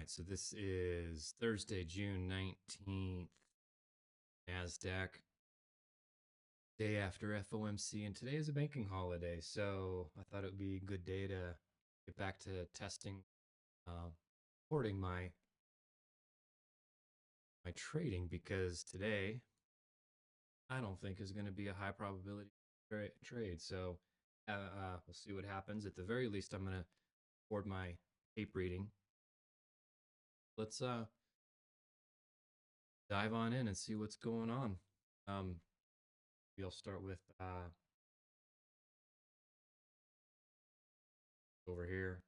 right, so this is Thursday, June 19th, NASDAQ, day after FOMC, and today is a banking holiday, so I thought it would be a good day to get back to testing, reporting my trading, because today I don't think is going to be a high probability trade. So we'll see what happens. At the very least, I'm going to record my tape reading. Let's dive on in and see what's going on. We'll start with over here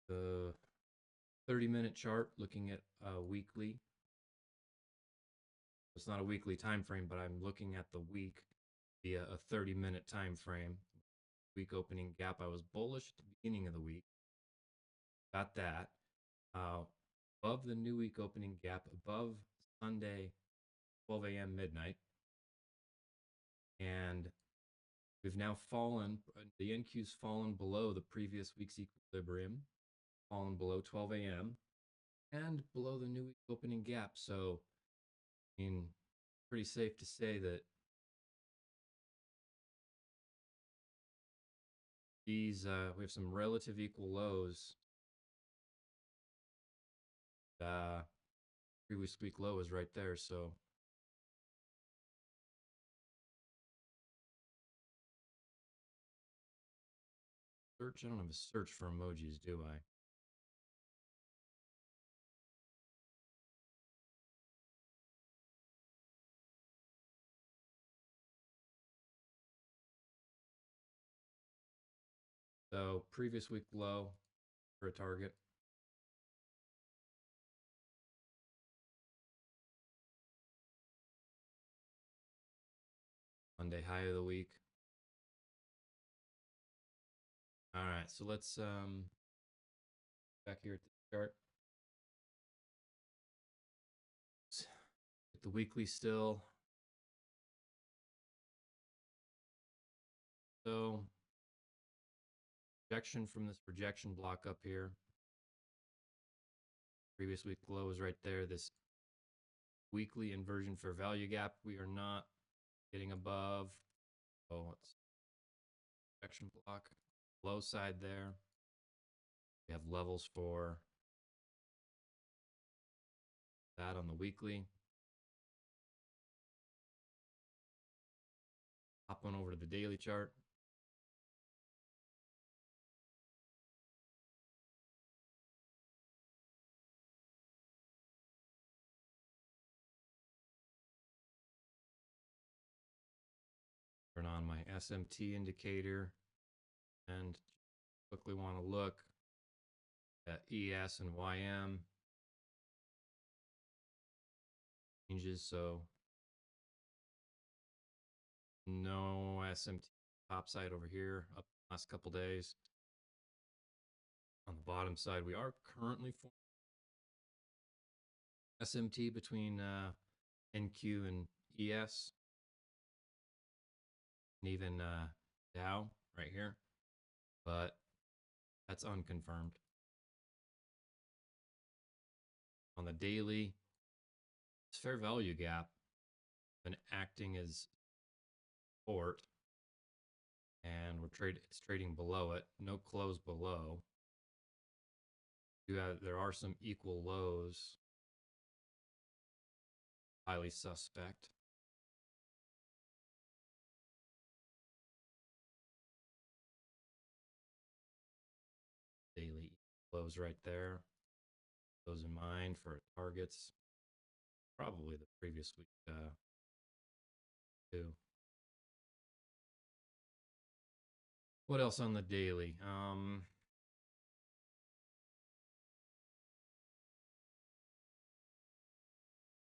the 30-minute chart, looking at weekly. It's not a weekly time frame, but I'm looking at the week via a 30-minute time frame. Week opening gap, I was bullish at the beginning of the week. Got that. Above the new week opening gap, above Sunday 12 a.m. midnight. And we've now fallen, the NQ's fallen below the previous week's equilibrium, fallen below 12 a.m. and below the new week opening gap. So, I mean, pretty safe to say that these, we have some relative equal lows. Previous week low is right there, so search. I don't have a search for emojis, do I? So previous week low for a target. Monday high of the week. All right, so let's back here at the chart. Get the weekly still. So projection from this projection block up here. Previous week low is right there. This weekly inversion for value gap, we are not getting above. Oh, it's projection block. Low side there. We have levels for that on the weekly. Hop on over to the daily chart. Turn on my SMT indicator and quickly want to look at ES and YM changes. So no SMT top side over here up the last couple days. On the bottom side, we are currently forming SMT between NQ and ES, and even Dow right here, but that's unconfirmed. On the daily, this fair value gap been acting as support, and it's trading below it. No close below. There are some equal lows. Highly suspect. Daily lows right there. Those in mind for targets. Probably the previous week too. What else on the daily?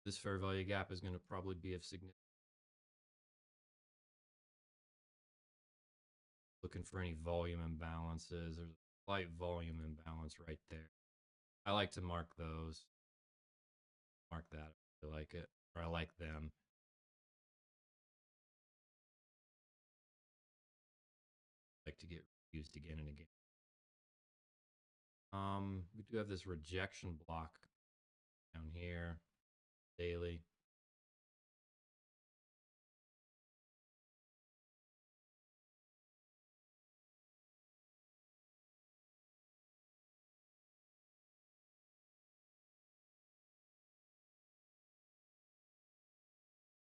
This fair value gap is going to probably be of significance. Looking for any volume imbalances. There's a slight volume imbalance right there. I like to mark those. Mark that if I like it, or I like them. I like to get used again and again. We do have this rejection block down here, daily.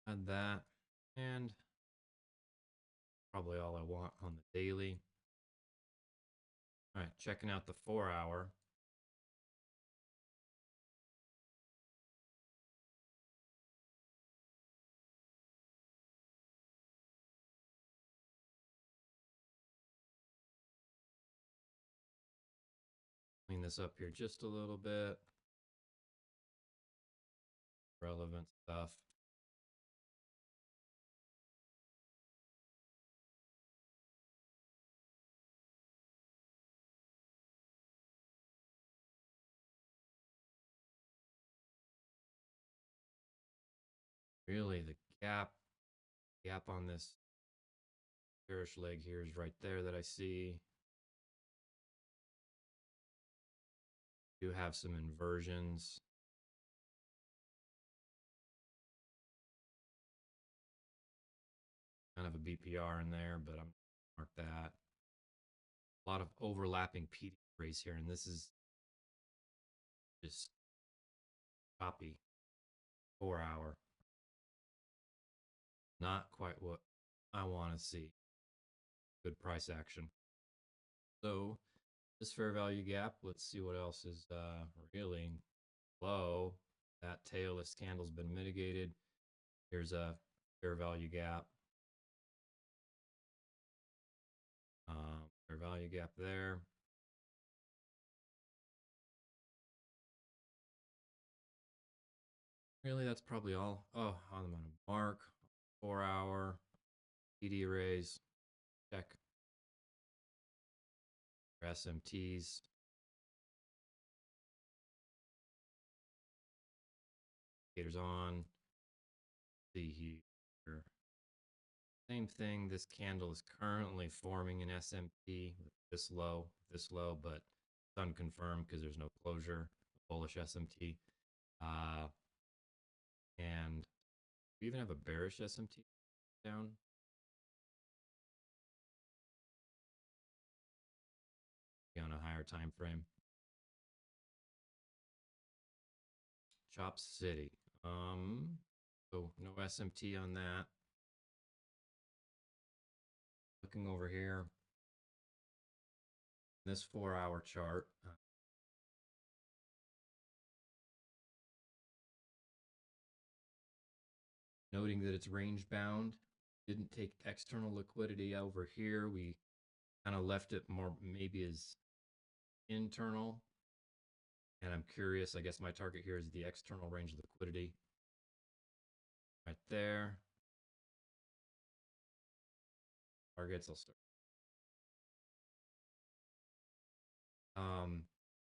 Add that, and probably all I want on the daily. All right, checking out the 4-hour. Clean this up here just a little bit. Relevant stuff. Really, the gap on this bearish leg here is right there that I see. Do have some inversions. Kind of a BPR in there, but I'm gonna mark that. A lot of overlapping PD rays here, and this is just choppy. 4-hour. Not quite what I want to see. Good price action. So this fair value gap, let's see what else is really low. That tailless candle's been mitigated. Here's a fair value gap. Fair value gap there. Really, that's probably all. Oh, I'm going to mark 4-hour PD rays. Check for SMTs. Indicators on. See here. Same thing. This candle is currently forming an SMT with this low, but it's unconfirmed because there's no closure. Bullish SMT. And we even have a bearish SMT down. On a higher time frame. Chop City. So no SMT on that. Looking over here, this 4-hour chart. Noting that it's range bound. Didn't take external liquidity over here. We kind of left it more maybe as internal. And I'm curious, I guess my target here is the external range of liquidity. Right there. Targets, I'll start.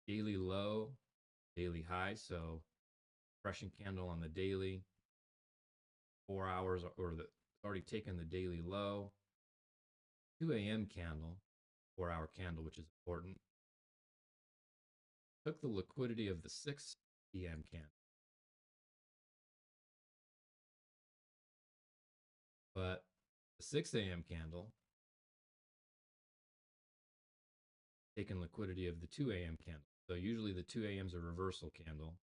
Daily low, daily high. So crushing candle on the daily. 4 hours, or the already taken the daily low. 2 a.m. candle, 4-hour candle, which is important. Took the liquidity of the 6 p.m. candle. But the 6 a.m. candle, taking liquidity of the 2 a.m. candle. So usually the 2 a.m. is a reversal candle.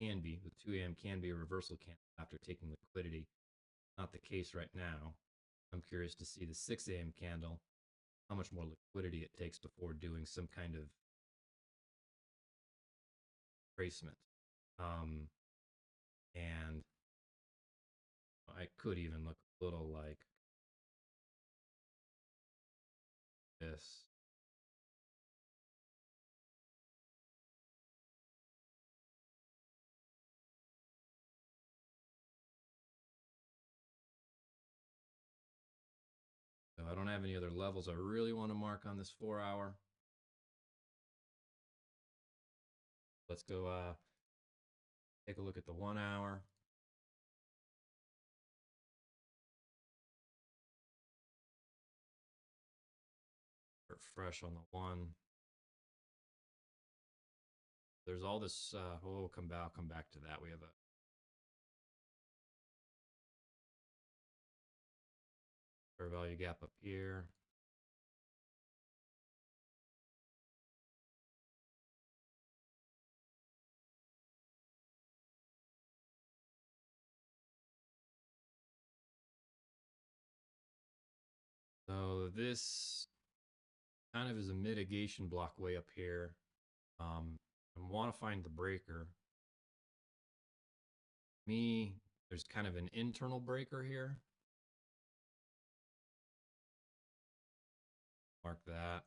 Can be. The 2 a.m. can be a reversal candle after taking liquidity. Not the case right now. I'm curious to see the 6 a.m. candle, how much more liquidity it takes before doing some kind of retracement. And I could even look a little like this. So I don't have any other levels I really want to mark on this 4-hour. Let's go take a look at the 1-hour. Start fresh on the 1. There's all this. We'll come back. I'll come back to that. We have a fair value gap up here. So this kind of is a mitigation block way up here. I want to find the breaker. There's kind of an internal breaker here. Mark that.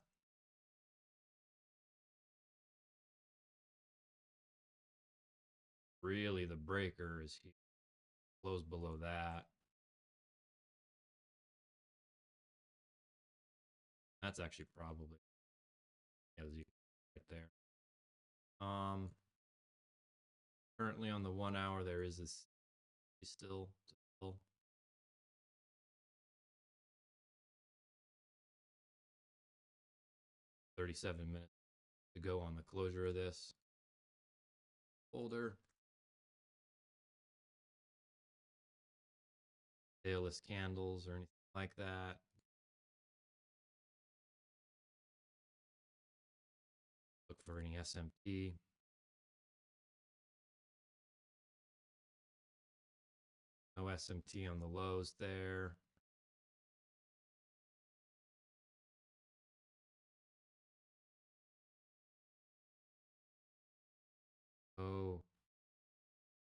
Really, the breaker is here. Close below that. That's actually probably as you right there. Currently on the 1 hour, there is this still 37 minutes to go on the closure of this folder. Tailless candles or anything like that. Look for any SMT. No SMT on the lows there. Oh,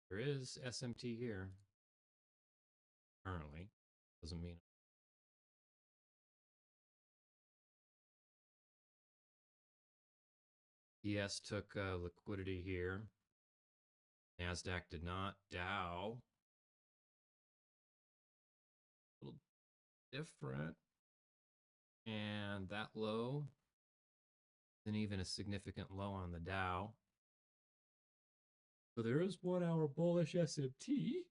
there is SMT here. Currently. Doesn't mean. ES took liquidity here. NASDAQ did not. Dow. A little different. And that low isn't even a significant low on the Dow. So there is 1 hour bullish SMT.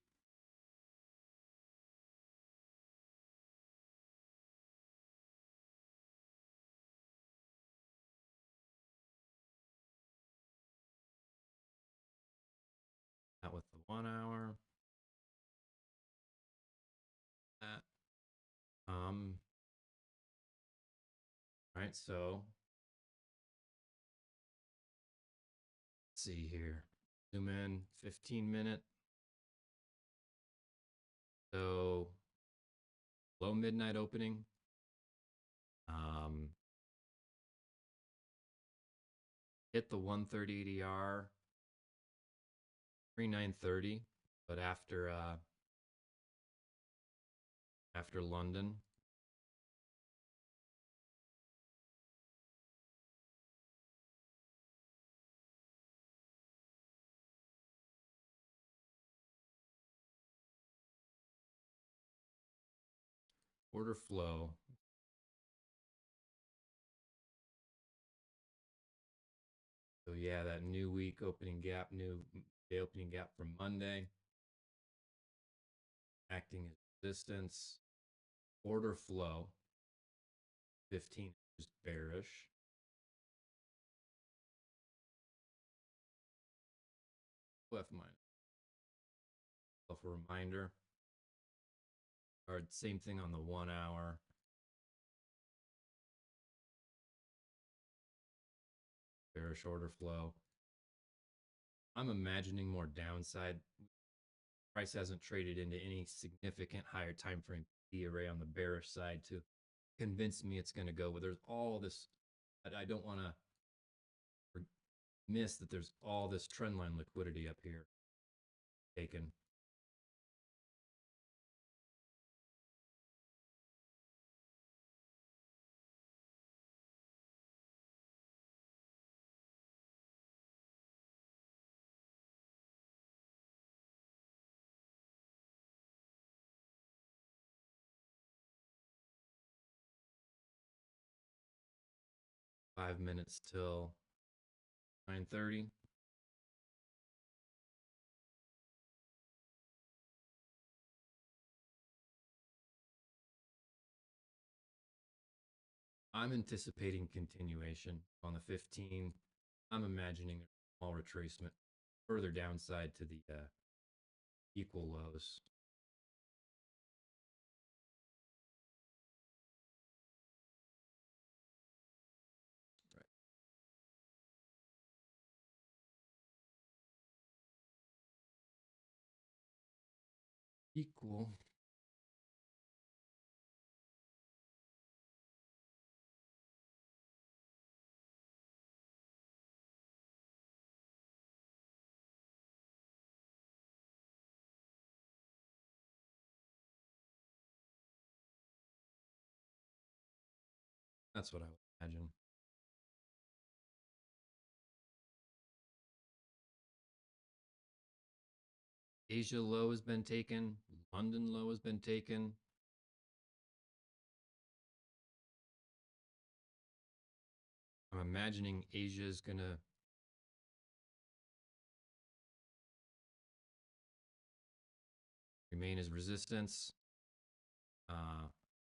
That with the 1 hour. That. Right, so let's see here. Zoom in 15-minute. So low midnight opening. Hit the 130 ADR, 3930, but after London. Order flow. So yeah, that new week opening gap, new day opening gap from Monday. Acting as resistance. Order flow. 15 is bearish. Left minus. For a reminder. Or same thing on the 1 hour. Bearish order flow. I'm imagining more downside. Price hasn't traded into any significant higher time frame P array on the bearish side to convince me it's going to go. But there's all this. I don't want to miss that there's all this trend line liquidity up here taken. Five minutes till 9:30. I'm anticipating continuation on the 15. I'm imagining Small retracement. Further downside to the equal lows. Right. Equal. That's what I would imagine. Asia low has been taken. London low has been taken. I'm imagining Asia is going to remain as resistance.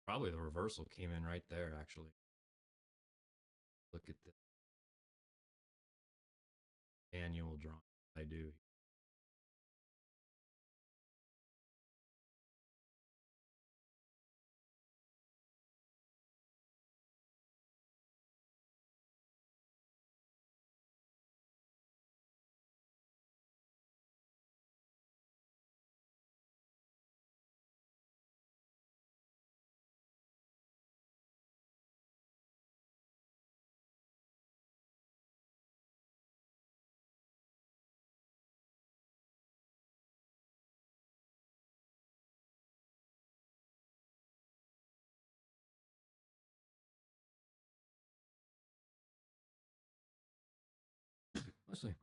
Probably the reversal came in right there, actually. Look at the annual draw I do. Mostly.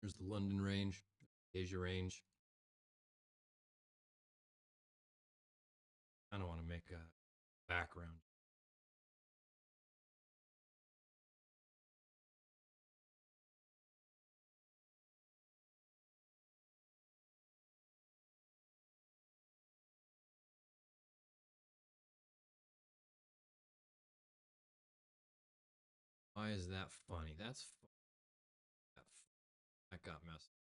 Here's the London range, Asia range. I don't want to make a background. Why is that funny? That's that got messed.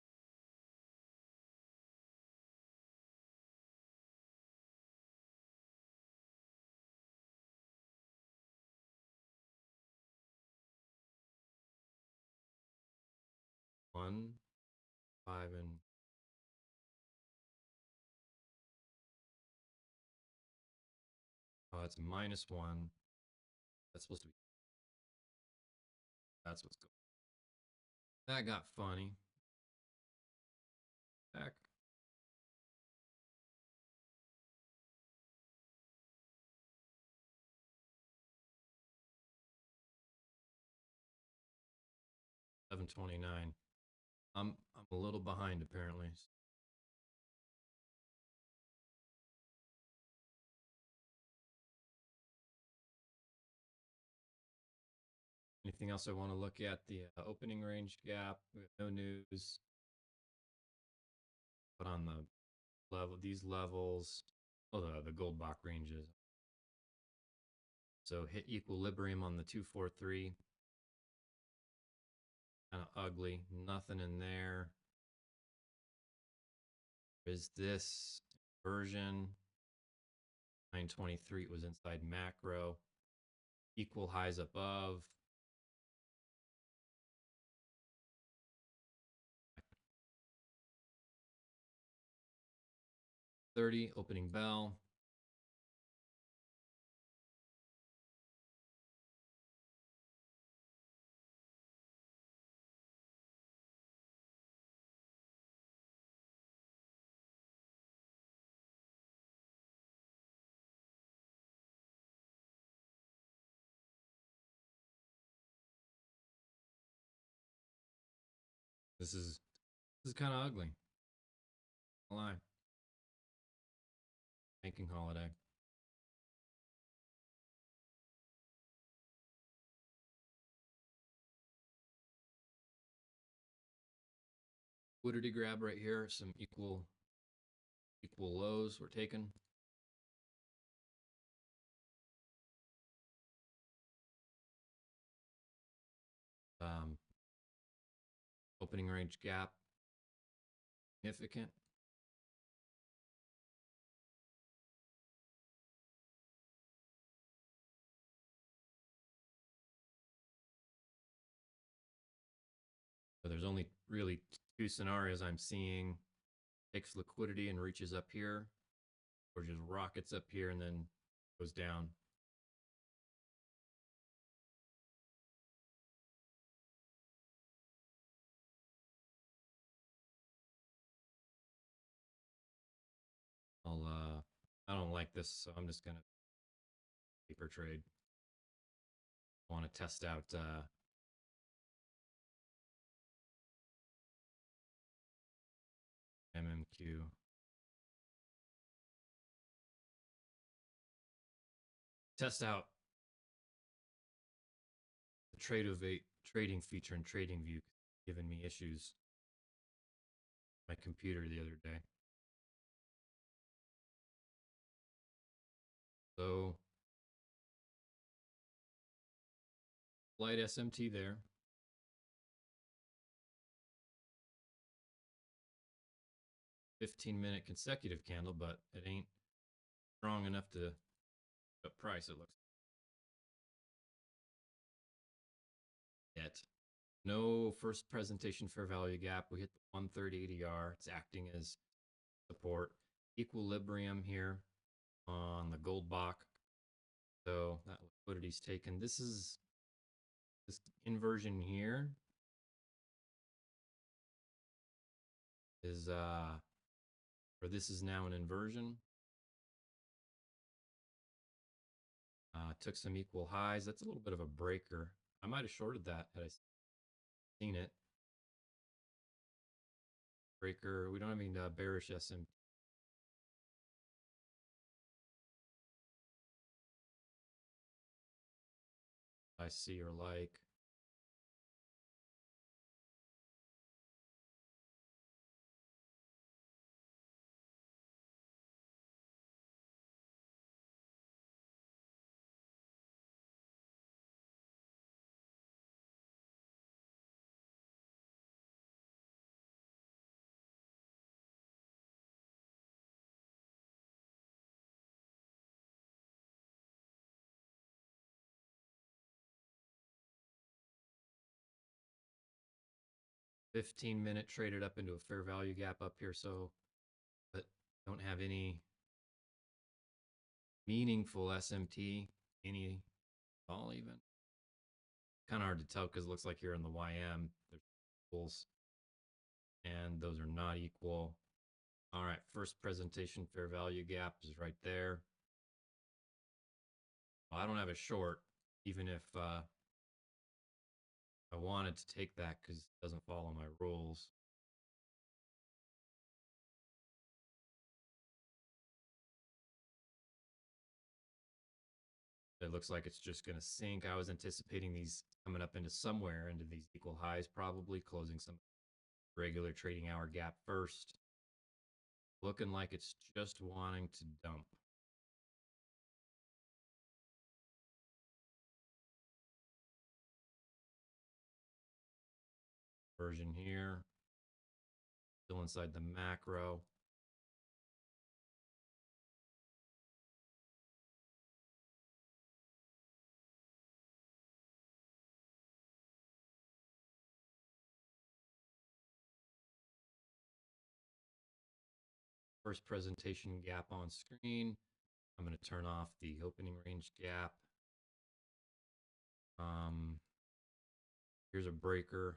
1, 5, and oh, that's -1. That's supposed to be. That's what's going. That got funny. Back. $7.29. I'm a little behind apparently. Anything else I want to look at? The opening range gap. We have no news. But on the level, these levels, oh, the gold block ranges. So hit equilibrium on the 243. Kind of ugly. Nothing in there. Is this version 923? It was inside macro. Equal highs above. $30 opening bell. This is kind of ugly. I'll lie. Banking holiday. Liquidity grab right here. Some equal lows we're taking. Um, opening range gap significant. So there's only really two scenarios I'm seeing. Takes liquidity and reaches up here, or just rockets up here and then goes down. I don't like this, so I'm just gonna paper trade. I want to test out MMQ. Test out the trading feature and trading view giving me issues. My computer the other day. So light SMT there. 15-minute consecutive candle, but it ain't strong enough to up price, it looks yet. No first presentation fair value gap. We hit the 130 ADR. It's acting as support. Equilibrium here on the gold block. So that liquidity's taken. This inversion here is or this is now an inversion. Took some equal highs. That's a little bit of a breaker. I might have shorted that had I seen it. Breaker. We don't have any bearish SM. I see or like. $15-minute traded up into a fair value gap up here, so but don't have any meaningful SMT, any at all even. Kind of hard to tell because it looks like here in the YM there's equals, and those are not equal. All right, first presentation fair value gap is right there. Well, I don't have a short, even if I wanted to take that because it doesn't follow my rules. It looks like it's just going to sink. I was anticipating these coming up into somewhere into these equal highs, probably closing some regular trading hour gap first. Looking like it's just wanting to dump. Version here. Still inside the macro. First presentation gap on screen. I'm going to turn off the opening range gap. Here's a breaker.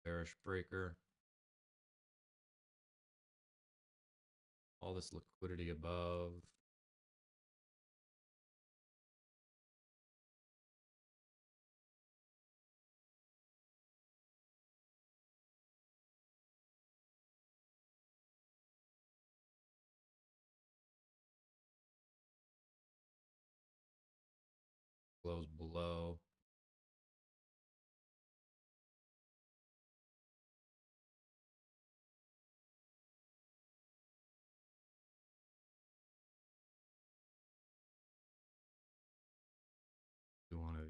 Bearish breaker. All this liquidity above. Close below.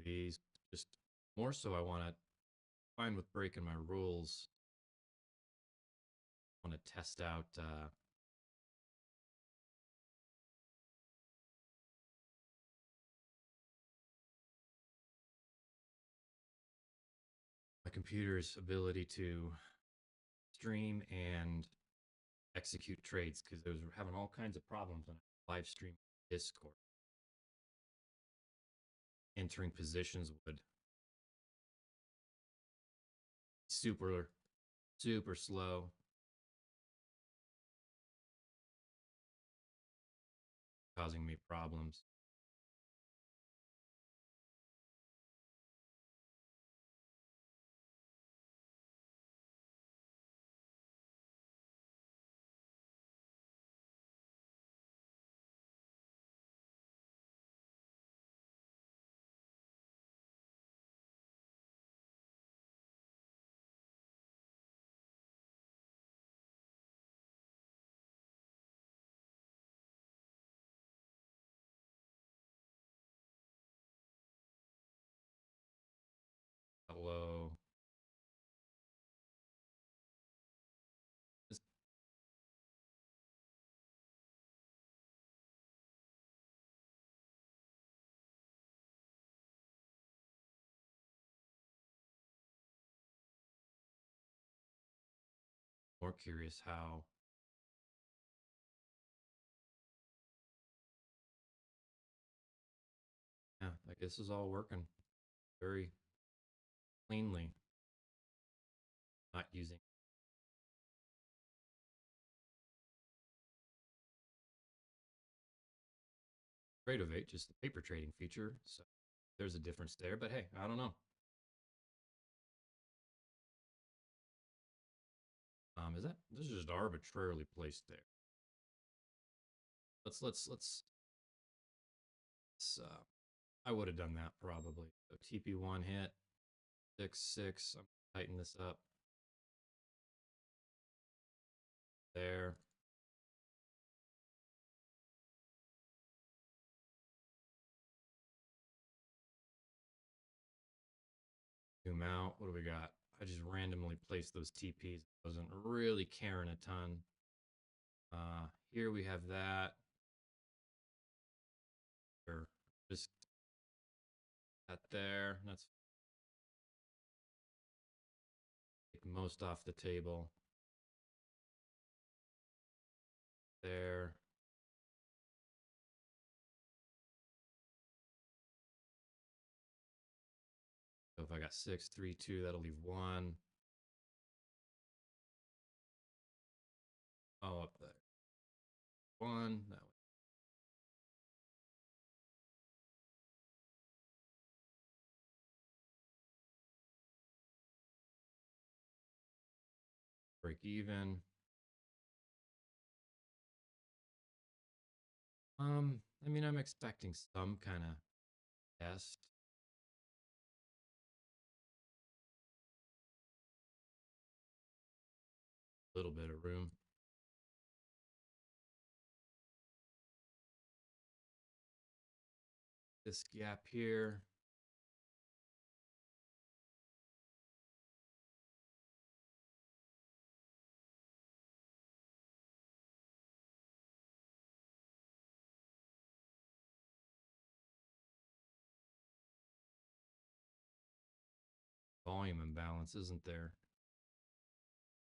these. Just more so, I want to find with breaking my rules. I want to test out my computer's ability to stream and execute trades, because they was having all kinds of problems when I live stream Discord. Entering positions would super super slow, causing me problems. Hello. Just more curious how. Yeah, like this is all working very cleanly. Not using Tradeovate, just the paper trading feature. So there's a difference there, but hey, I don't know. Is that this is just arbitrarily placed there? Let's I would have done that probably. So TP1 hit 6-6. I'm gonna tighten this up there. Zoom out. What do we got? I just randomly placed those TPs. Wasn't really caring a ton. Here we have that. Or just that there. That's take most off the table. There. So if I got 6, 3, 2, that'll leave 1. Oh, up there. 1. That would break even. I mean, I'm expecting some kind of test. A little bit of room. This gap here. Volume imbalance, isn't there?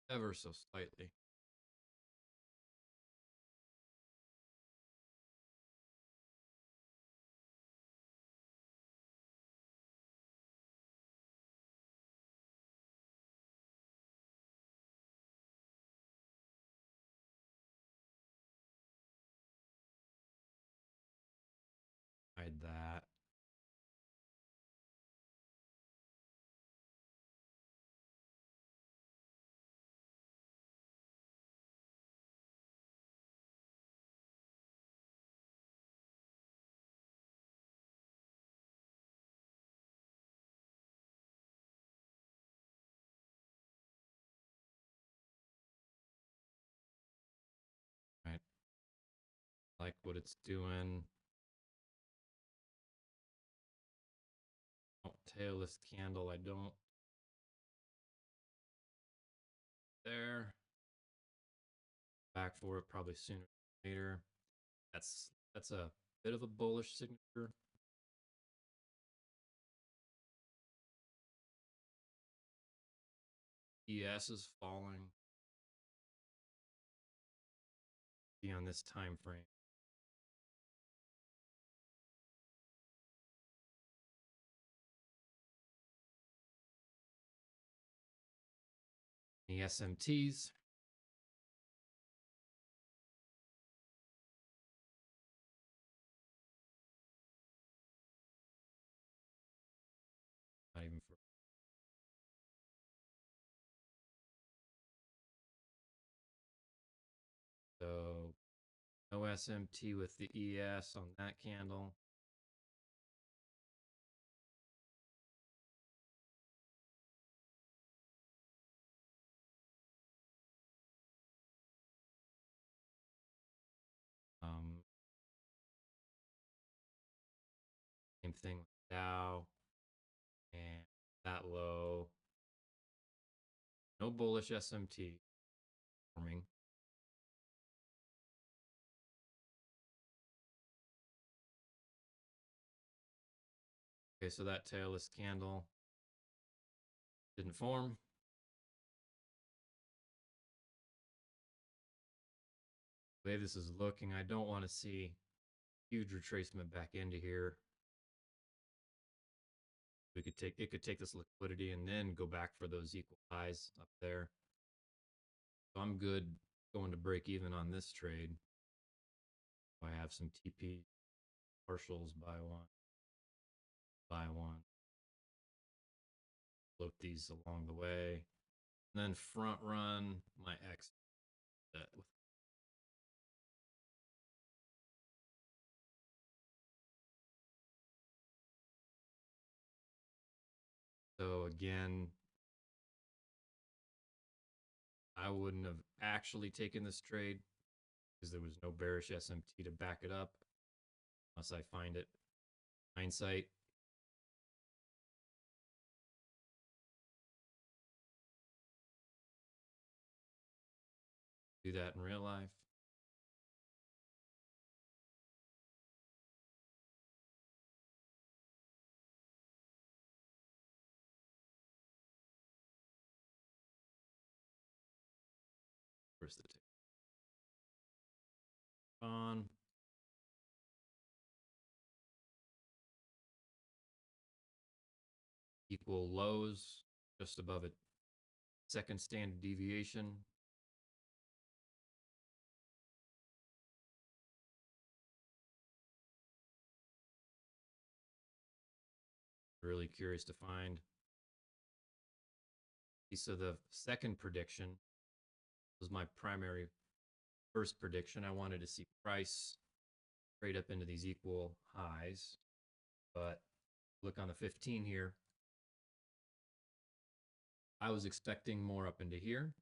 Ever so slightly. Hide that. Right. Like what it's doing. tailless candle. I don't there. Back for it probably sooner or later. That's a bit of a bullish signature. ES is falling. Be on this time frame. The SMTs. Not even for so no SMT with the ES on that candle. Same thing with Dow and that low. No bullish SMT forming. Okay, so that tailless candle didn't form. The way this is looking, I don't want to see huge retracement back into here. It could take this liquidity and then go back for those equal highs up there. So I'm good going to break even on this trade. I have some TP partials, buy one, float these along the way, and then front run my exit with so again, I wouldn't have actually taken this trade because there was no bearish SMT to back it up unless I find it. Hindsight. Do that in real life. Where's the tick? On. Equal lows just above it. Second standard deviation. Really curious to find. So the second prediction was my primary first prediction. I wanted to see price trade up into these equal highs, but look on the 15 here. I was expecting more up into here,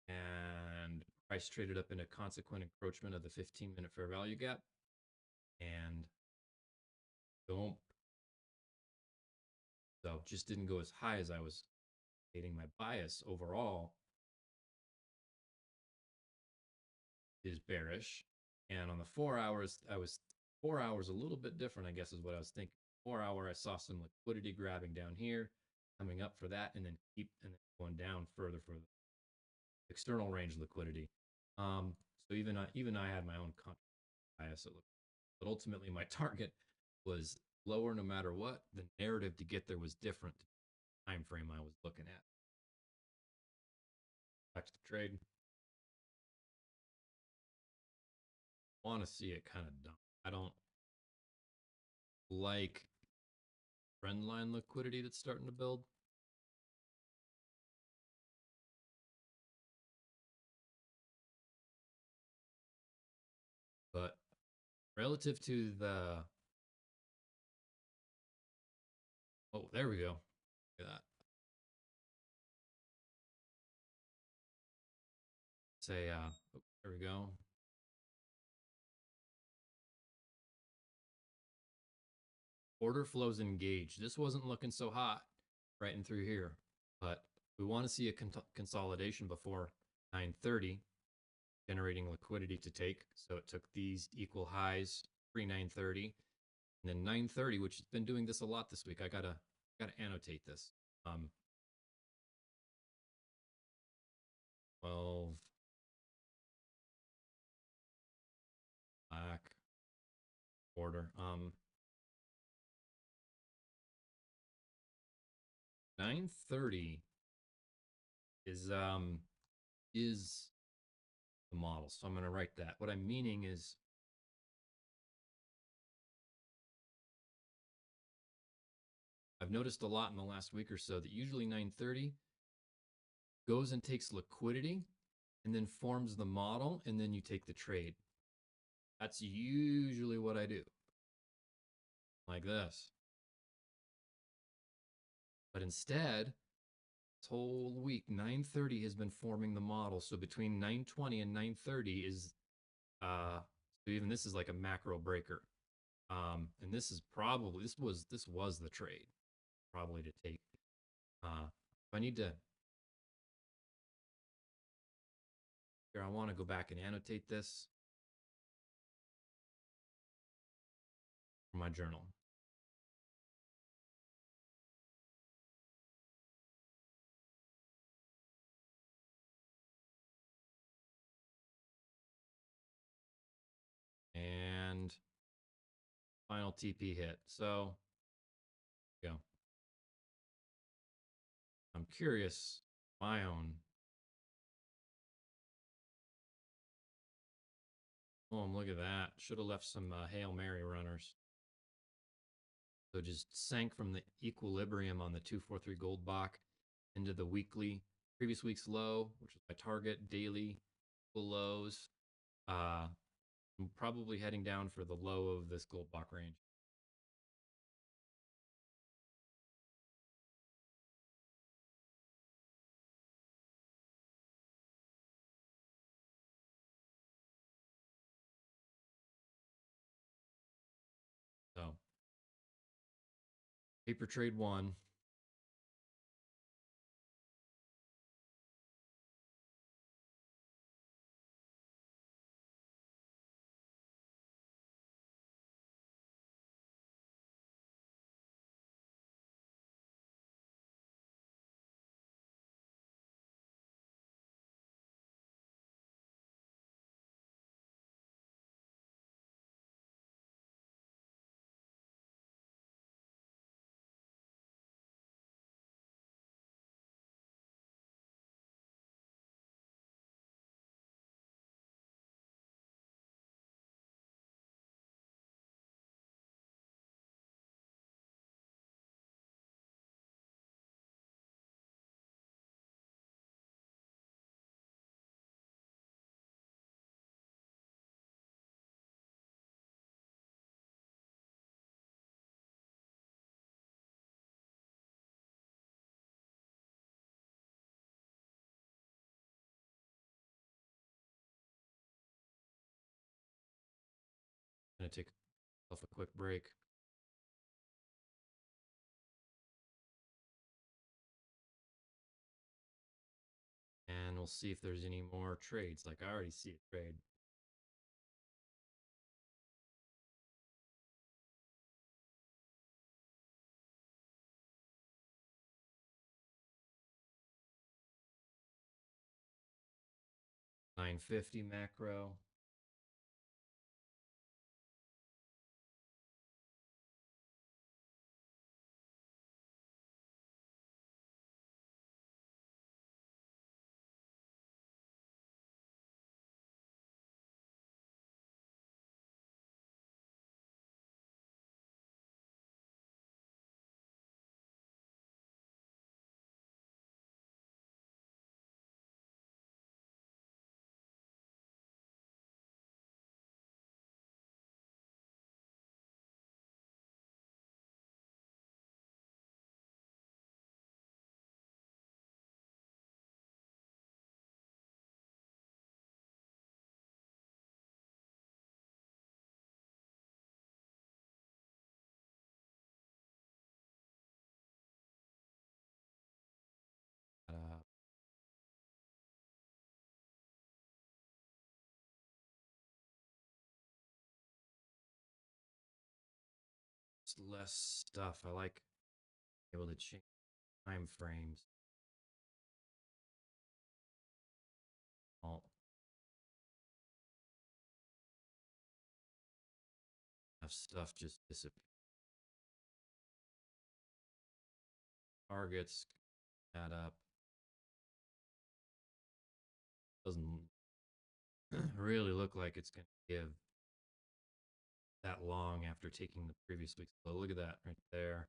and price traded up in a consequent encroachment of the 15-minute fair value gap, and don't. So just didn't go as high as I was stating. My bias overall is bearish, and on the 4 hours, I was 4 hours a little bit different, I guess is what I was thinking. 4 hour, I saw some liquidity grabbing down here, coming up for that, and then going down further for the external range liquidity. So even I had my own bias, but ultimately my target was lower no matter what. The narrative to get there was different. Time frame I was looking at. Back to the trade. Want to see it kind of dump. I don't like trend line liquidity that's starting to build. But relative to the, oh, there we go. Look at that. Say, oh, there we go. – 4 Order flows engaged. This wasn't looking so hot right in through here, but we want to see a consolidation before 930, generating liquidity to take. So it took these equal highs pre 930, and then 930, which has been doing this a lot this week. I gotta annotate this. 12 black order. 930 is the model. So I'm going to write that. What I'm meaning is I've noticed a lot in the last week or so that usually 930 goes and takes liquidity and then forms the model, and then you take the trade. That's usually what I do. Like this. But instead, this whole week, 930 has been forming the model. So between 920 and 930 is so even this is like a macro breaker. And this is probably this was the trade probably to take. If I need to here, I want to go back and annotate this for my journal. And final TP hit. So go. I'm curious, my own. Oh, look at that. Should have left some Hail Mary runners. So just sank from the equilibrium on the 243 gold block into the weekly, previous week's low, which was my target, daily lows. I'm probably heading down for the low of this gold block range. So paper trade one. Gonna take myself a quick break. And we'll see if there's any more trades. Like I already see a trade. $9.50 macro. just less stuff. I like able to change time frames. I'll have stuff just disappear. Targets add up. Doesn't really look like it's going to give that long after taking the previous week's low. Look at that right there.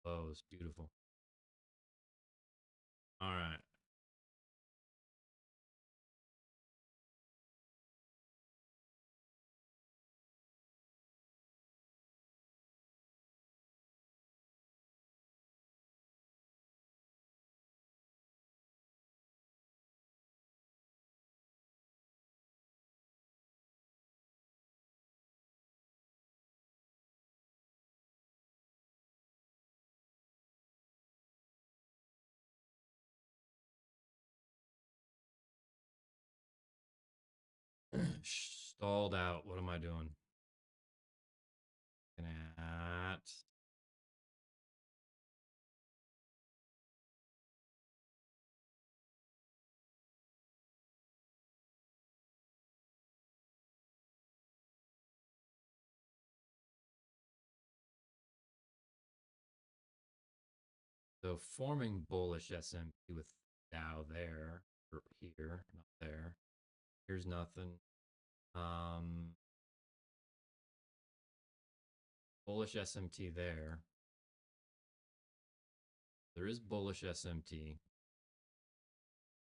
Close. Beautiful. All right. Stalled out. What am I doing? Looking at so forming bullish SMP with Dow there or here, not there. Here's nothing. Bullish SMT there. There is bullish SMT.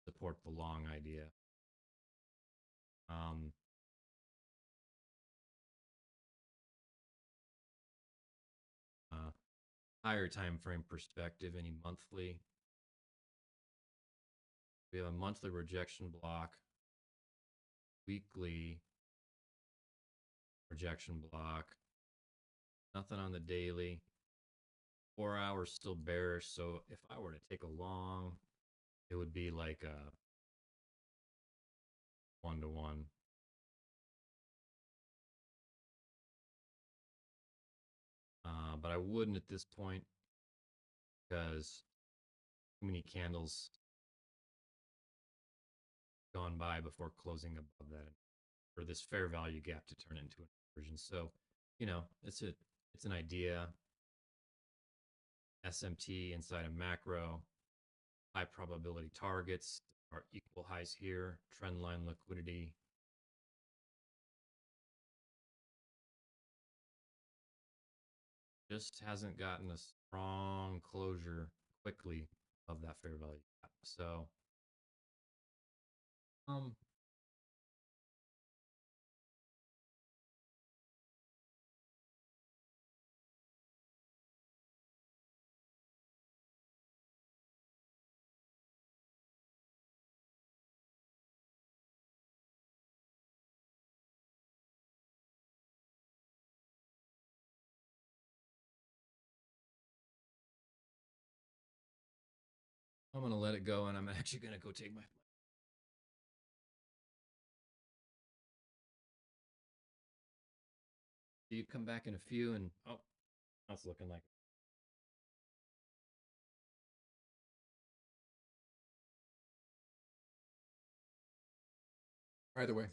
Support the long idea. Higher time frame perspective, any monthly. We have a monthly rejection block, weekly rejection block. Nothing on the daily. 4 hours still bearish. So if I were to take a long, it would be like a 1-to-1. But I wouldn't at this point because too many candles gone by before closing above that for this fair value gap to turn into an inversion. So, you know, it's an idea. SMT inside a macro, high probability targets are equal highs here, trend line liquidity. Just hasn't gotten a strong closure quickly of that fair value gap. So, I'm going to let it go, and I'm actually going to go take my flight. Do you come back in a few? And oh, that's looking like either way.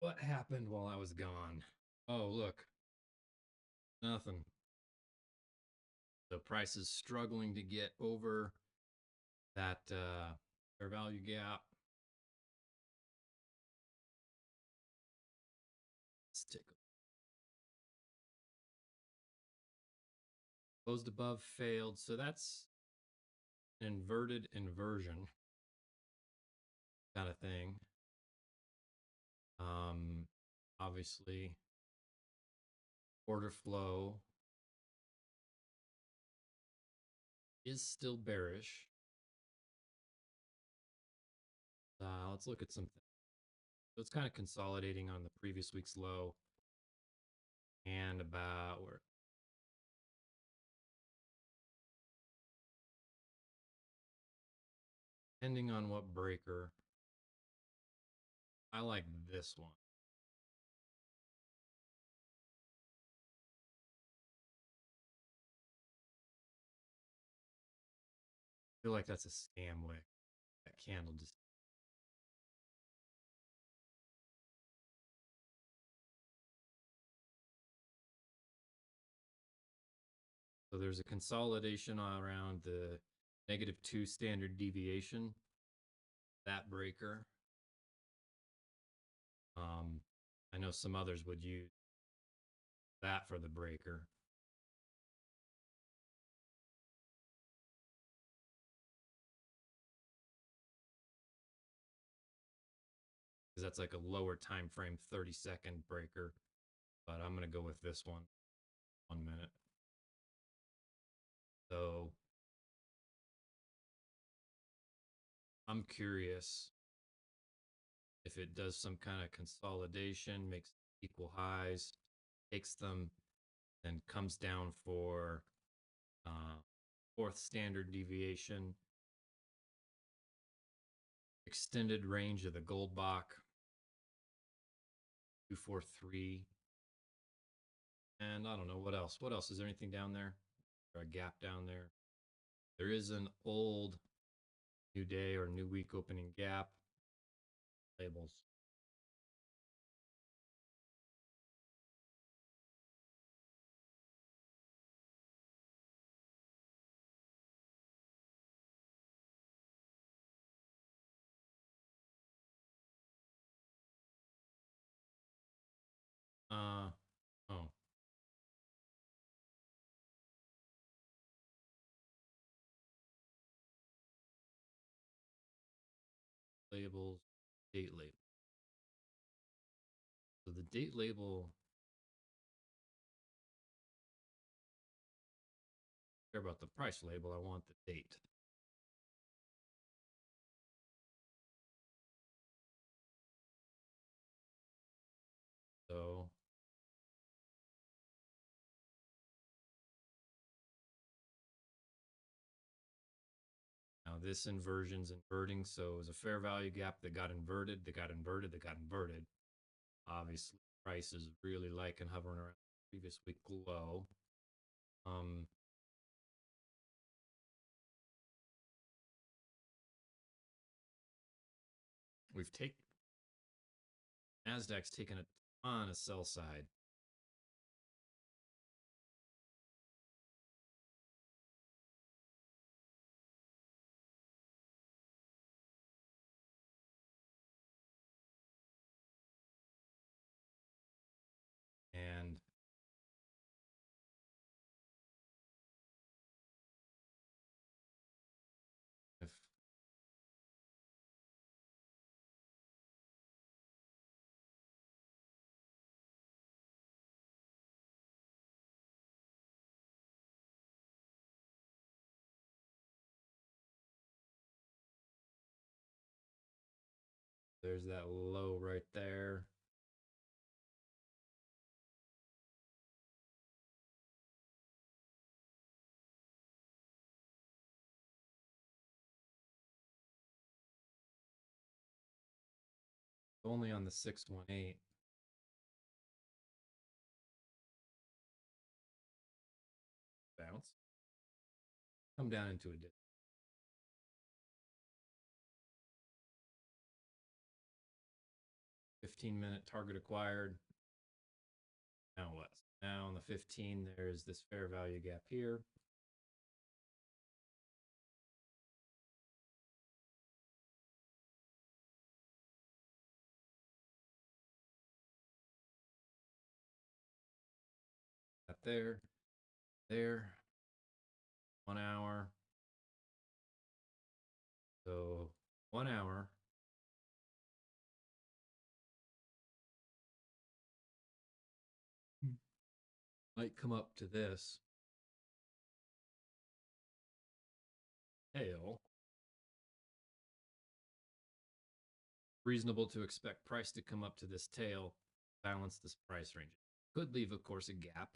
What happened while I was gone? Oh, look, nothing. The price is struggling to get over that fair value gap. Let's take a closed above, failed. So that's an inverted inversion kind of thing. Um, Obviously, order flow is still bearish. Let's look at something. So it's kind of consolidating on the previous week's low and about where, depending on what breaker. I like this one. I feel like that's a scam wick. That candle just. So there's a consolidation around the -2 standard deviation, that breaker. I know some others would use that for the breaker. Because that's like a lower time frame 30-second breaker. But I'm going to go with this one, 1 minute. So I'm curious if it does some kind of consolidation, makes equal highs, takes them, then comes down for fourth standard deviation, extended range of the Goldbach, 243. And I don't know what else. What else? Is there anything down there? Or a gap down there? There is an old new day or new week opening gap. Labels. Oh, labels, date label. So the date label, I care about the price label. I want the date. So now this inversion's inverting. So it was a fair value gap that got inverted, that got inverted, that got inverted. Obviously, price is really liking hovering around the previous week low. We've taken NASDAQ's taken a ton of sell side. And if there's that low right there, only on the 618. Bounce. Come down into a dip. 15-minute target acquired. Now what? Now on the 15, there's this fair value gap here. Got there, there, 1 hour. So 1 hour. Might come up to this tail. Reasonable to expect price to come up to this tail, balance this price range. Could leave, of course, a gap,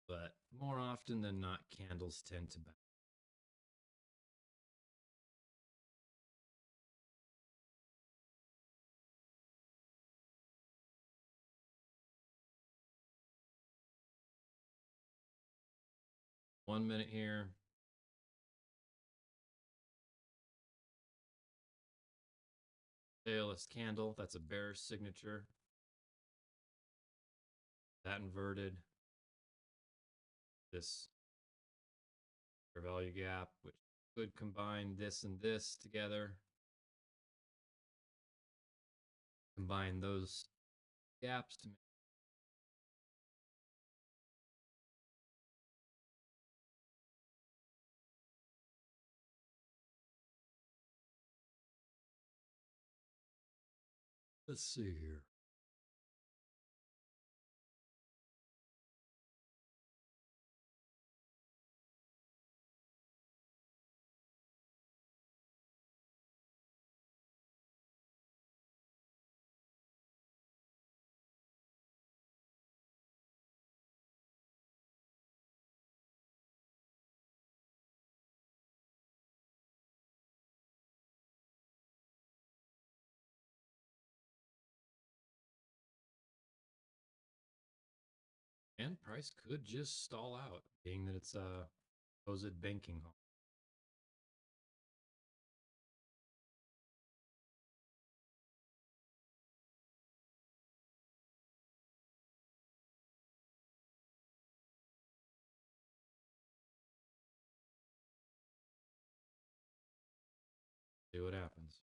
but more often than not, candles tend to bounce. One minute here. Tailless candle, that's a bearish signature. That inverted. This fair value gap, which could combine this and this together. Combine those gaps to make. Let's see here. And price could just stall out, being that it's a supposed banking hall. See what happens.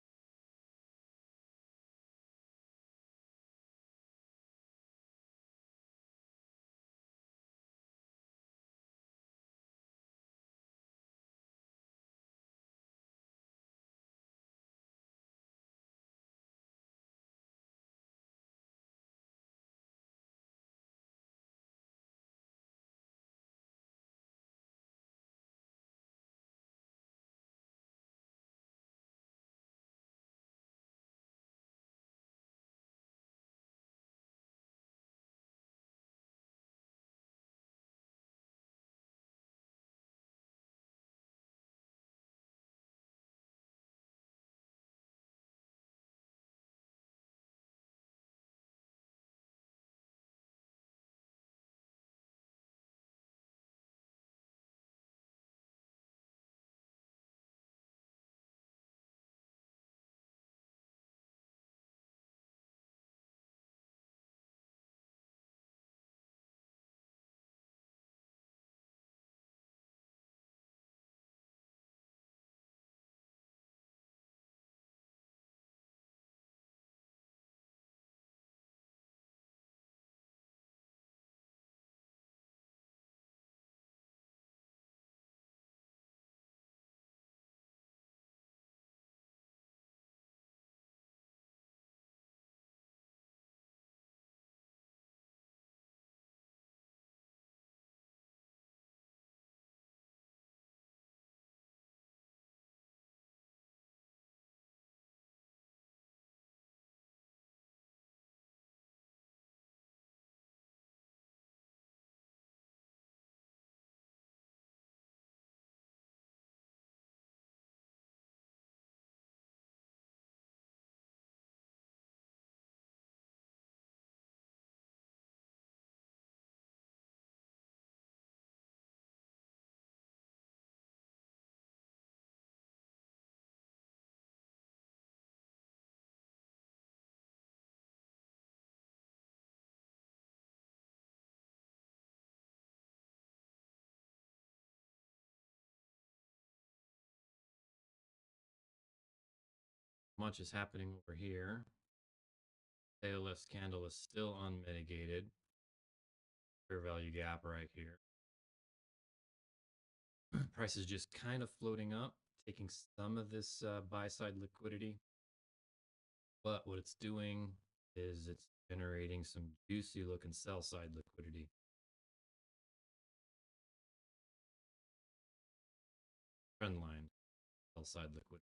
Much is happening over here. ALS candle is still unmitigated. Fair value gap right here. Price is just kind of floating up, taking some of this buy side liquidity. But what it's doing is it's generating some juicy looking sell side liquidity. Trend line, sell side liquidity.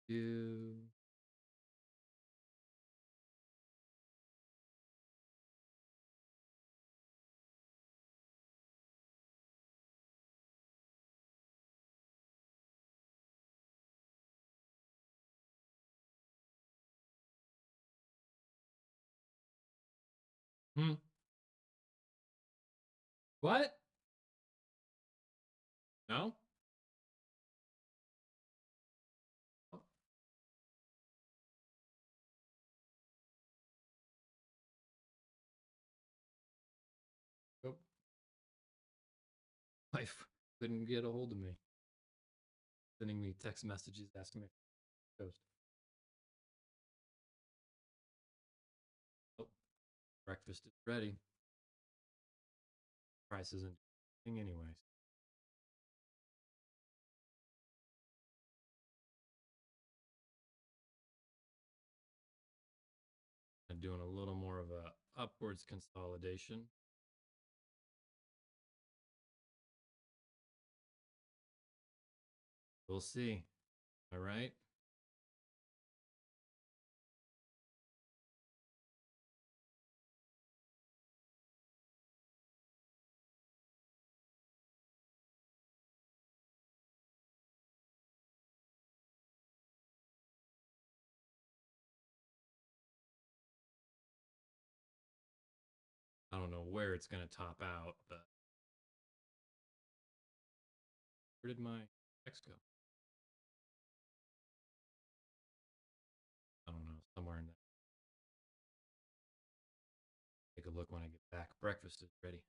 Do hmm. What? No? Oh, nope. Wife couldn't get a hold of me. Sending me text messages asking me if I was toast. Oh, breakfast is ready. Price isn't doing anything anyways. I'm doing a little more of a upwards consolidation. We'll see. All right. I don't know where it's going to top out, but where did my text go? I don't know. Somewhere in there. Take a look when I get back. Breakfast is ready.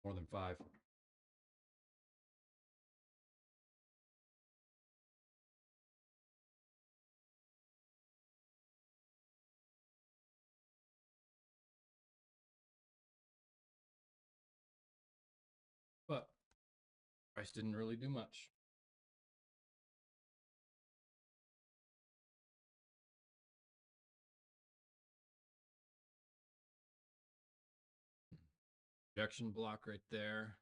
More than 5. But price didn't really do much. Rejection block right there.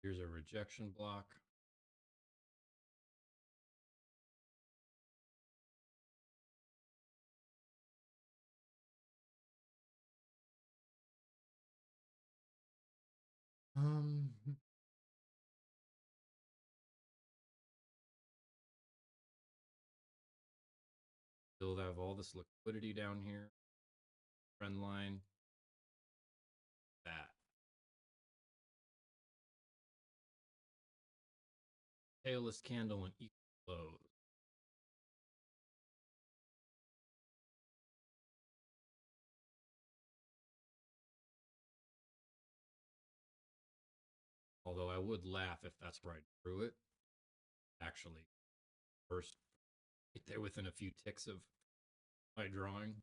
Here's a rejection block. Still have all this liquidity down here. Trend line. That. Tailless candle and equal lows. Although I would laugh if that's right through it. Actually, first, right there within a few ticks of my drawing.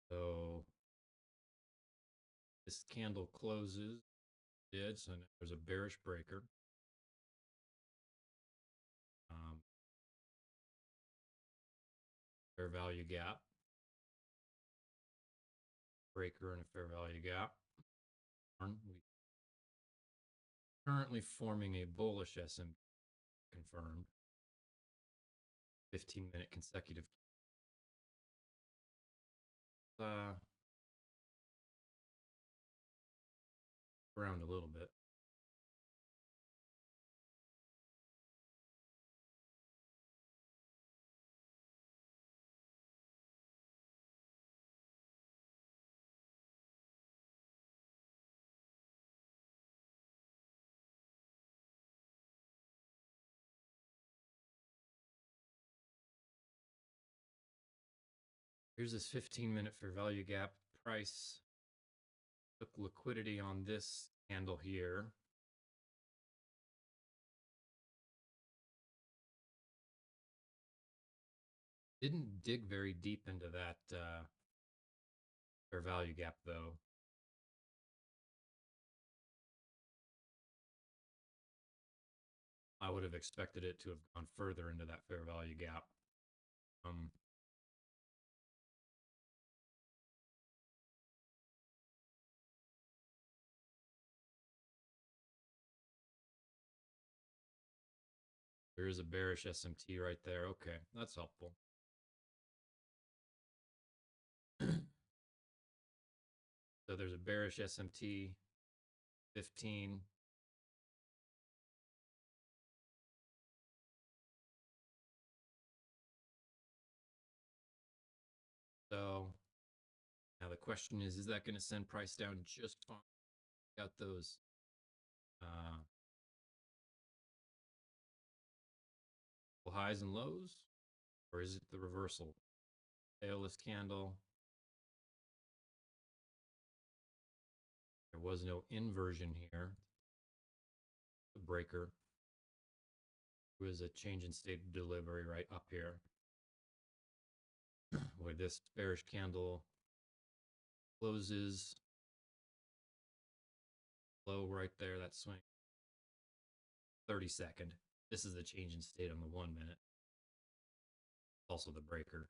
So this candle closes. Did so now there's a bearish breaker. Fair value gap. Breaker and a fair value gap. We currently forming a bullish SM confirmed. 15-minute consecutive. Around a little bit. Here's this 15-minute fair value gap. Price took liquidity on this candle here. Didn't dig very deep into that fair value gap, though. I would have expected it to have gone further into that fair value gap. There is a bearish SMT right there. Okay, that's helpful. So there's a bearish SMT 15. So now the question is that going to send price down just fine? Got those highs and lows, or is it the reversal? Tailless candle. There was no inversion here. The breaker. It was a change in state of delivery right up here. Where this bearish candle closes low right there, that swing. 30-second. This is the change in state on the 1 minute. Also the breaker.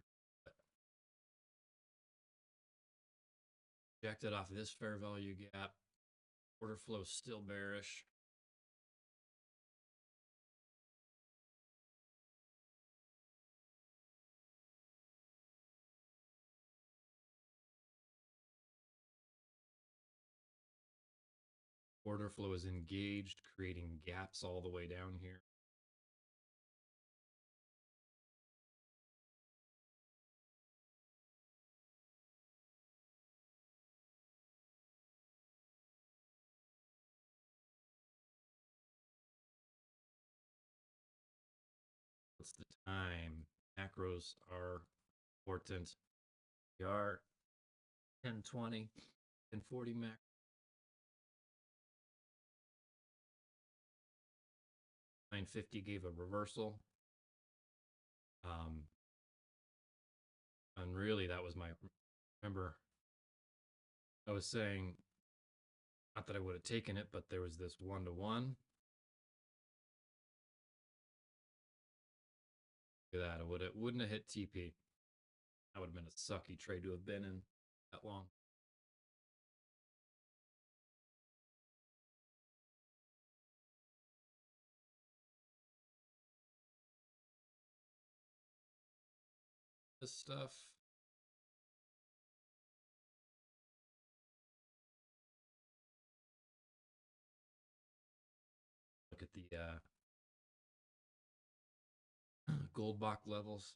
Rejected off of this fair value gap. Order flow still bearish. Order flow is engaged, creating gaps all the way down here. What's the time? Macros are important. We are 10:20 and 40 macro. 950 gave a reversal. And really, that was my. Remember, I was saying, not that I would have taken it, but there was this 1-to-1. Look at that. It wouldn't have hit TP. That would have been a sucky trade to have been in that long. This stuff. Look at the gold box levels.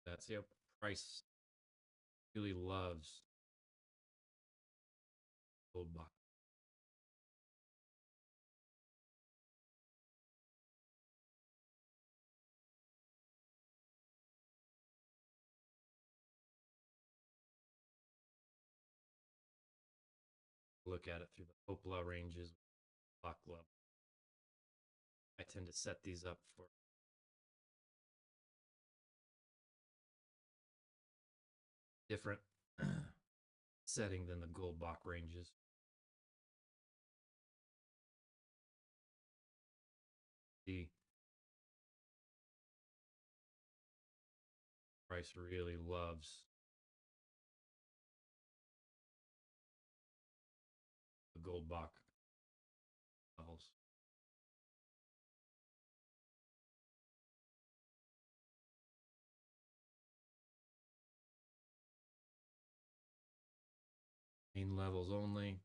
That's how price really loves gold box. Look at it through the Hopla ranges, block level. I tend to set these up for different setting than the gold box ranges. The price really loves the gold box levels. Main levels only.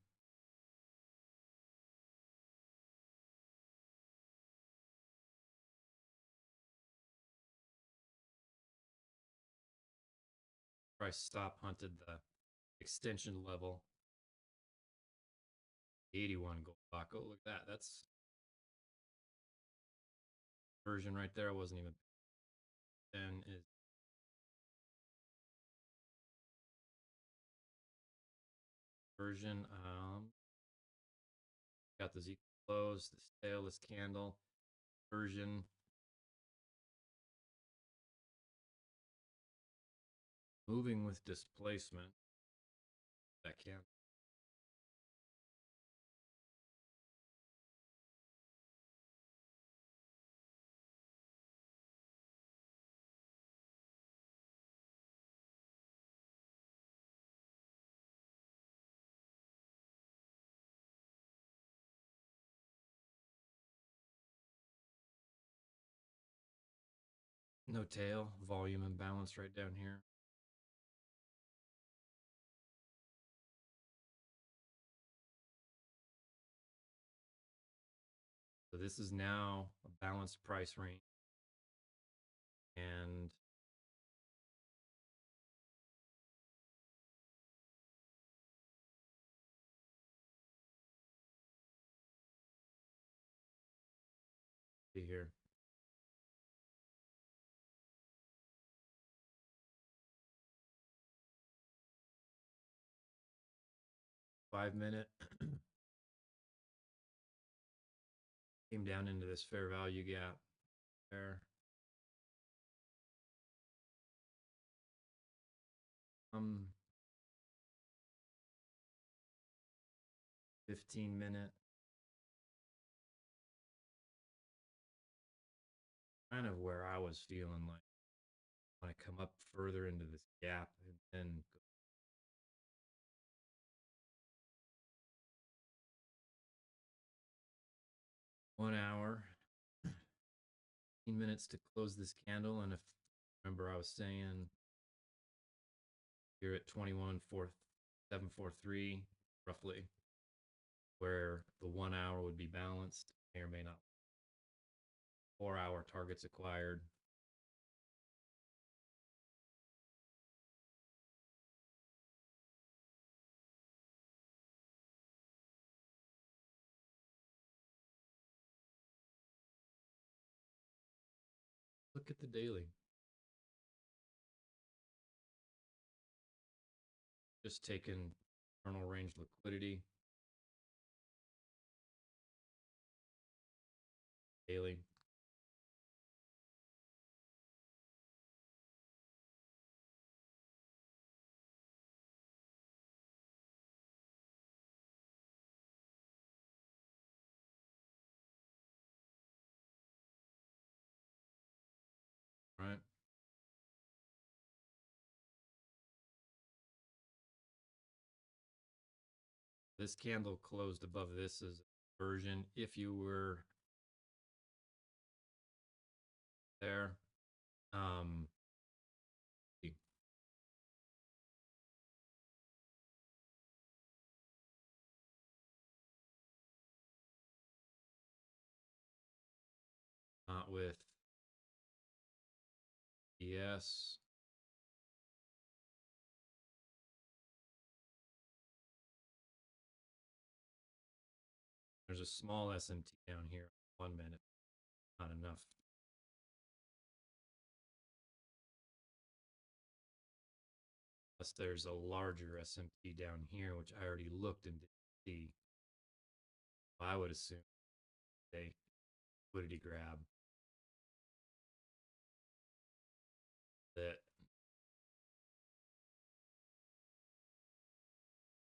Price stop hunted the extension level. 81 gold box. Oh, look at that. That's version right there. I wasn't even. Then is version. Got this equal close, this tail, this candle. Version. Moving with displacement. That can. No tail, volume imbalance right down here. So this is now a balanced price range. And see here. Five-minute came down into this fair value gap there. 15-minute. Kind of where I was feeling like when I come up further into this gap and then 1 hour, 15 minutes to close this candle. And if remember, I was saying here at 21,743 roughly, where the 1 hour would be balanced, may or may not. 4 hour targets acquired. at the daily. Just taking internal range liquidity daily. Right. This candle closed above this is version. If you were there, um, not with yes. There's a small SMT down here. 1 minute, not enough. Plus, there's a larger SMT down here, which I already looked and didn't see. I would assume a liquidity grab that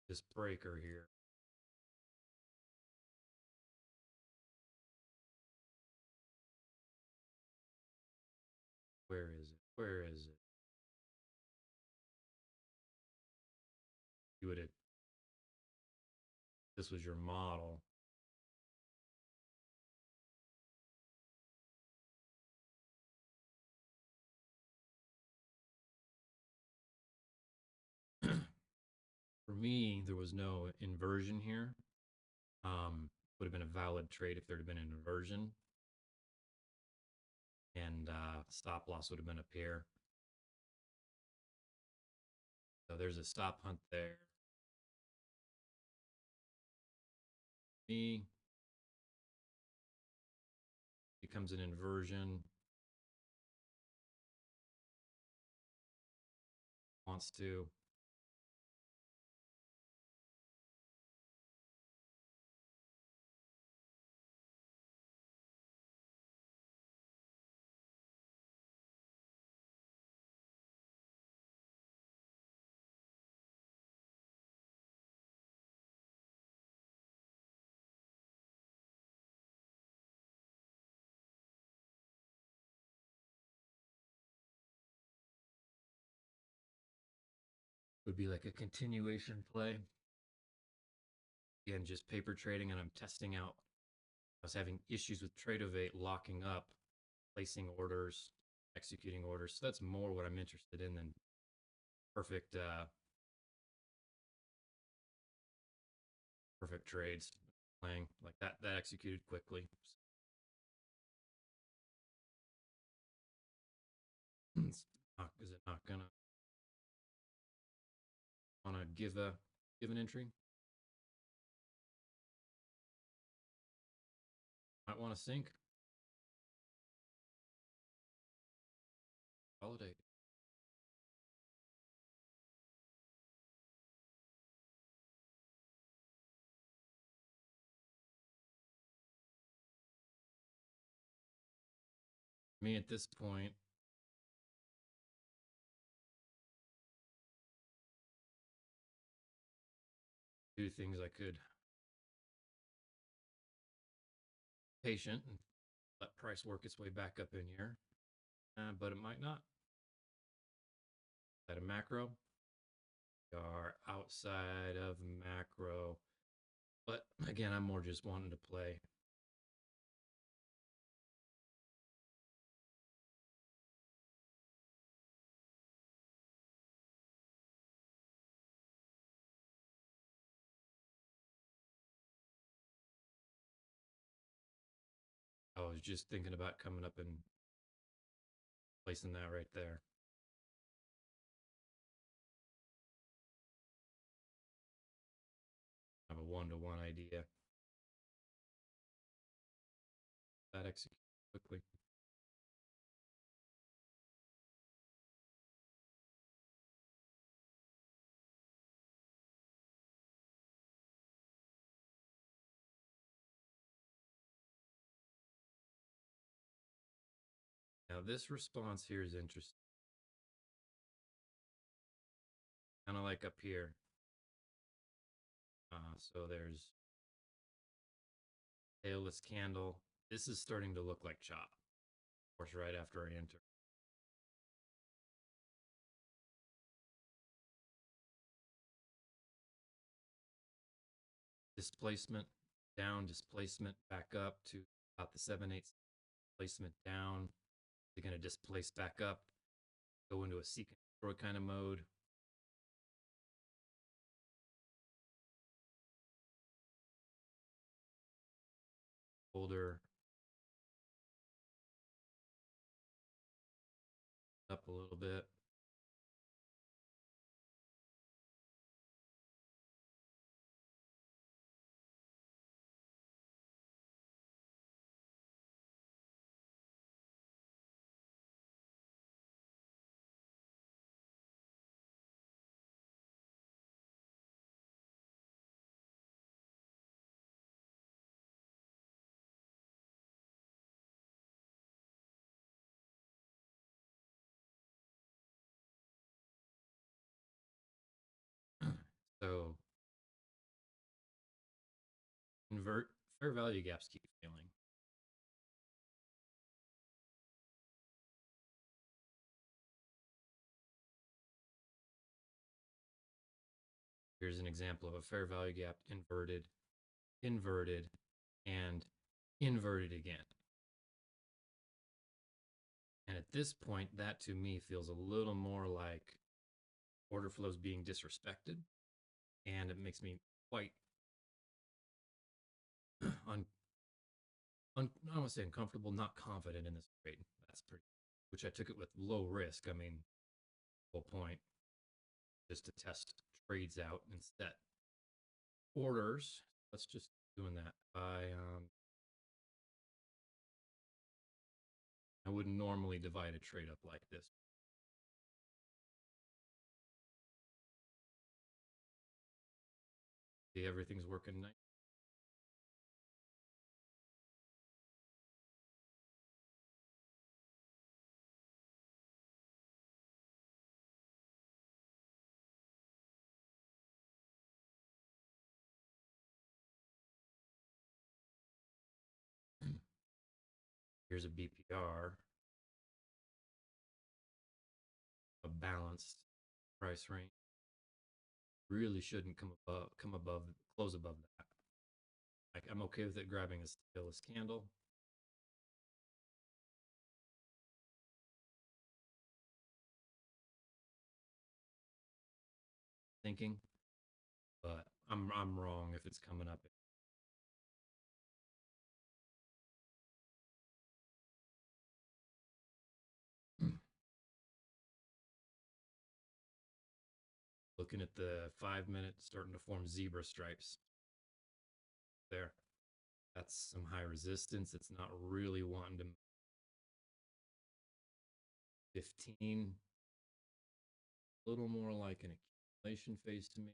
this breaker here where is it? Where is it? You would have, this was your model. For me, there was no inversion here. Would have been a valid trade if there had been an inversion. And stop loss would have been up here. So there's a stop hunt there. Me becomes an inversion. Wants to. Would be like a continuation play. Again, just paper trading, and I'm testing out. I was having issues with Tradeovate locking up, placing orders, executing orders. So that's more what I'm interested in than perfect perfect trades playing like that executed quickly. Is it not gonna want to give an entry? Might want to sink. Validate. Me at this point, do things I could. Patient and let price work its way back up in here, but it might not. At a macro, we are outside of macro, but again, I'm more just wanting to play. I was just thinking about coming up and placing that right there. I have a 1-to-1 idea. That execute quickly. Now this response here is interesting. Kind of like up here. So there's tailless candle. This is starting to look like chop. Of course, right after I enter. Displacement down, displacement back up to about the 7/8 displacement down. They're going to displace back up, go into a seek and destroy kind of mode. Holder up a little bit. So invert, fair value gaps keep failing. Here's an example of a fair value gap inverted, inverted, and inverted again. And at this point, that to me feels a little more like order flows being disrespected. And it makes me quite I don't want to say uncomfortable, not confident in this trade. That's pretty, which I took it with low risk. I mean, whole point is to test trades out instead. Orders, let's just doing that by, I wouldn't normally divide a trade up like this. See, everything's working nice. Here's a BPR, a balanced price range. Really shouldn't come above, close above that. Like, I'm okay with it grabbing a tailless candle. Thinking, but I'm wrong if it's coming up. Looking at the 5 minute, starting to form zebra stripes there. That's some high resistance. It's not really wanting to 15. A little more like an accumulation phase to me,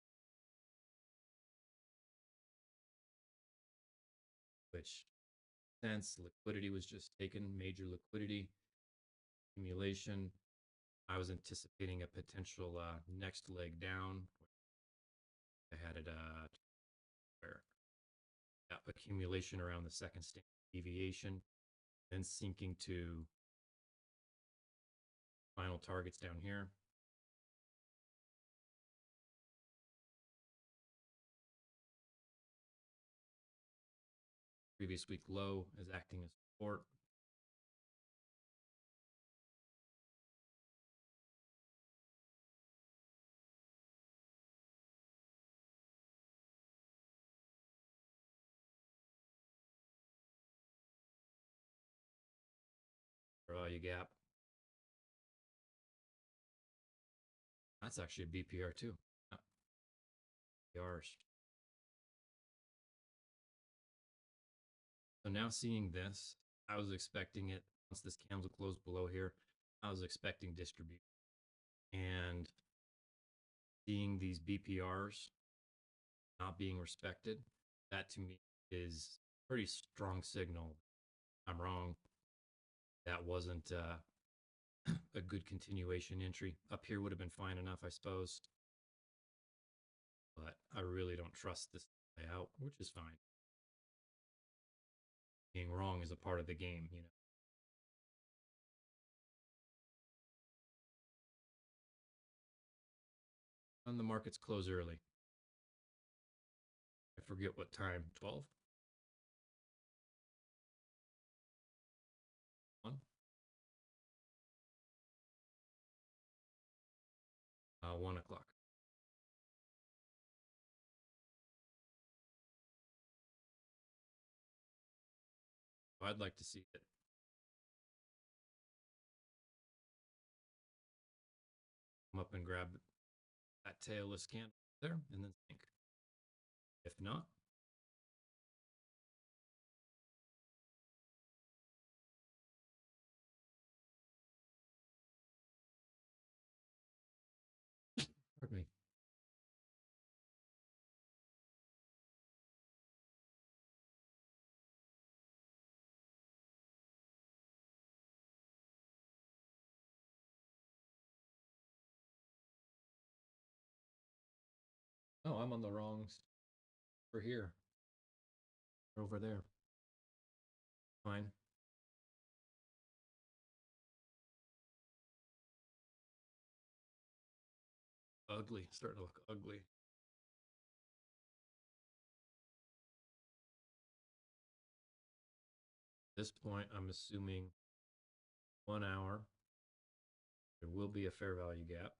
which sense liquidity was just taken, major liquidity accumulation. I was anticipating a potential next leg down. I had it where accumulation around the second standard deviation, then sinking to final targets down here. Previous week low is acting as support. Value gap. That's actually a BPR too. BPRs. So now seeing this, I was expecting it once this candle closed below here. I was expecting distribution, and seeing these BPRs not being respected, that to me is pretty strong signal. I'm wrong. That wasn't a good continuation entry. Up here would have been fine enough, I suppose. But I really don't trust this layout, which is fine. Being wrong is a part of the game, you know. And the markets close early. I forget what time. 12? 1? 1 o'clock. I'd like to see it come up and grab that tailless candle there and then sink. If not, pardon me. Oh, I'm on the wrong for here. Over there. Fine. Ugly. Starting to look ugly. At this point, I'm assuming 1 hour. There will be a fair value gap.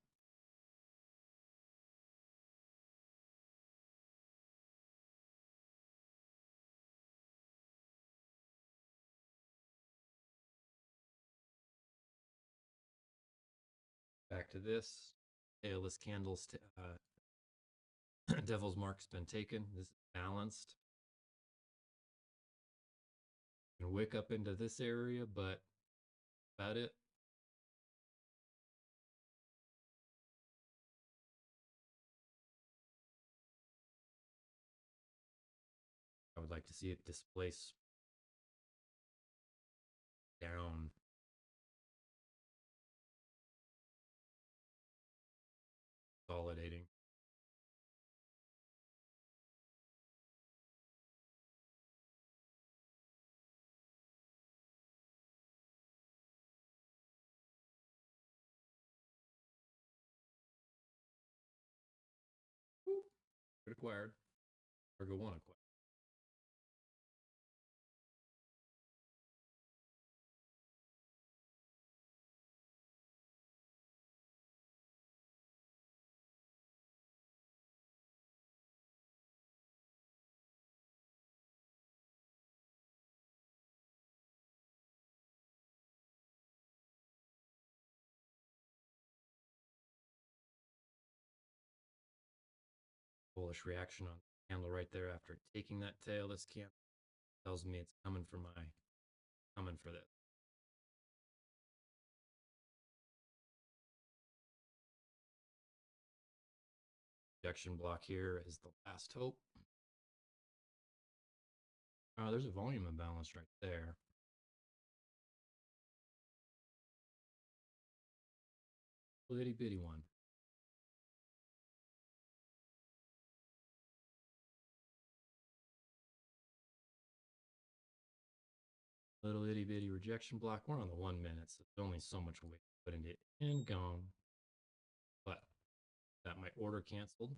Back to this. Tailless candles. Devil's mark's been taken. This is balanced. Can wick up into this area, but about it. I would like to see it displace down. Consolidating. Acquired. Ergo 1 acquired. Bullish reaction on the candle right there after taking that tail. This candle tells me it's coming for this. Rejection block here is the last hope. There's a volume imbalance right there. Little itty bitty one. Little itty bitty rejection block. We're on the 1 minute, so there's only so much weight put into it and gone. But got my order canceled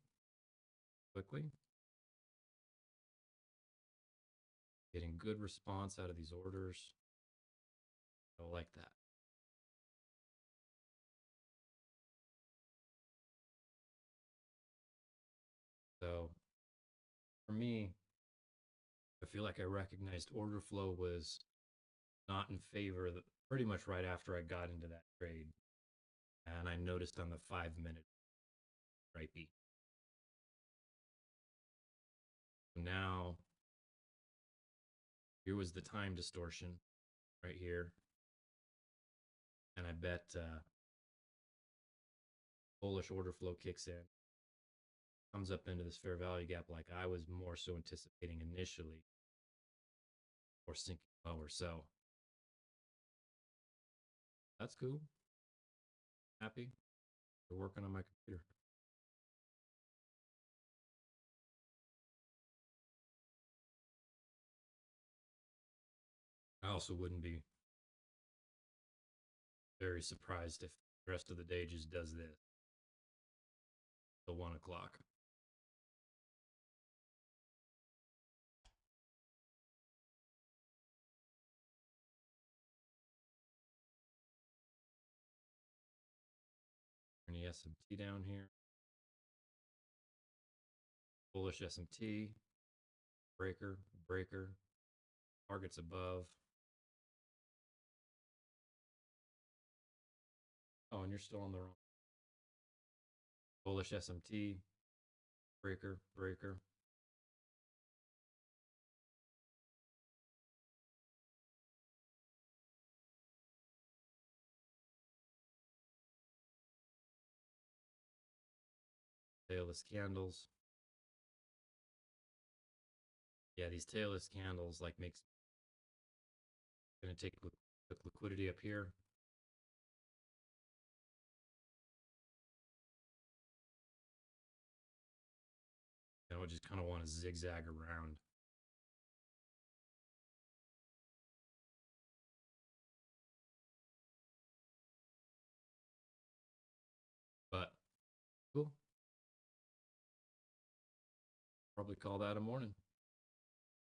quickly. Getting good response out of these orders. I like that. So for me, I feel like I recognized order flow was not in favor pretty much right after I got into that trade. And I noticed on the 5-minute right B. Now, here was the time distortion right here. And I bet bullish order flow kicks in, comes up into this fair value gap like I was more so anticipating initially, or sinking lower. So that's cool. happy. They're working on my computer. I also wouldn't be very surprised if the rest of the day just does this till 1 o'clock. And the SMT down here. Bullish SMT. Breaker, breaker. Targets above. Oh, and you're still on the wrong. Bullish SMT. Breaker, breaker. Tailless candles. Yeah, these tailless candles like makes gonna take liquidity up here. And I would just kind of want to zigzag around. But cool. Probably call that a morning.